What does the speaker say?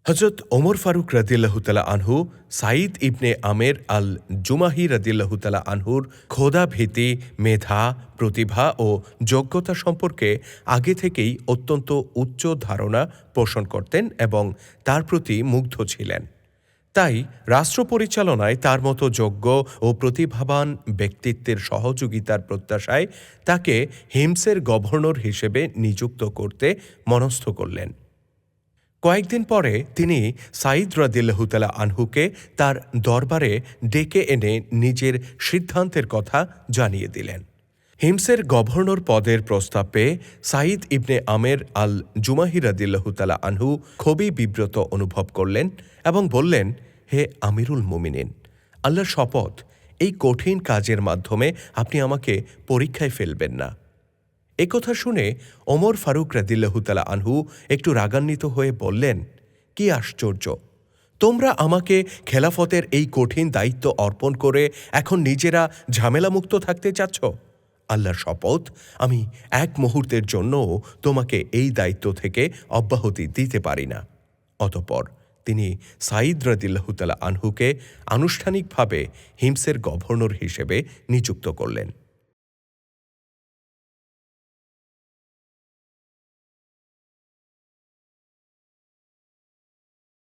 হজরত ওমর ফারুক রাদিয়াল্লাহু তাআলা আনহু সাঈদ ইবনে আমের আল জুমাহি রাদিয়াল্লাহু তাআলা আনহুর খোদাভীতি, মেধা, প্রতিভা ও যোগ্যতা সম্পর্কে আগে থেকেই অত্যন্ত উচ্চ ধারণা পোষণ করতেন এবং তার প্রতি মুগ্ধ ছিলেন। তাই রাষ্ট্র পরিচালনায় তার মতো যোগ্য ও প্রতিভাবান ব্যক্তিত্বের সহযোগিতার প্রত্যাশায় তাকে হিমসের গভর্নর হিসেবে নিযুক্ত করতে মনস্থ করলেন। কয়েকদিন পরে তিনি সাঈদ রাদিয়াল্লাহু তাআলা আনহুকে তার দরবারে ডেকে এনে নিজের সিদ্ধান্তের কথা জানিয়ে দিলেন। হিমসের গভর্নর পদের প্রস্তাব পেয়ে সাঈদ ইবনে আমের আল জুমাহি রাদিয়াল্লাহু তাআলা আনহু খুবই বিব্রত অনুভব করলেন এবং বললেন, হে আমিরুল মুমিনিন, আল্লাহর শপথ, এই কঠিন কাজের মাধ্যমে আপনি আমাকে পরীক্ষায় ফেলবেন না। একথা শুনে ওমর ফারুক রাদিয়াল্লাহু তাআলা আনহু একটু রাগান্বিত হয়ে বললেন, কি আশ্চর্য! তোমরা আমাকে খেলাফতের এই কঠিন দায়িত্ব অর্পণ করে এখন নিজেরা ঝামেলামুক্ত থাকতে চাচ্ছ? আল্লাহর শপথ, আমি এক মুহূর্তের জন্যও তোমাকে এই দায়িত্ব থেকে অব্যাহতি দিতে পারি না। অতঃপর তিনি সাঈদ রাদিয়াল্লাহু তাআলা আনহুকে আনুষ্ঠানিকভাবে হিমসের গভর্নর হিসেবে নিযুক্ত করলেন।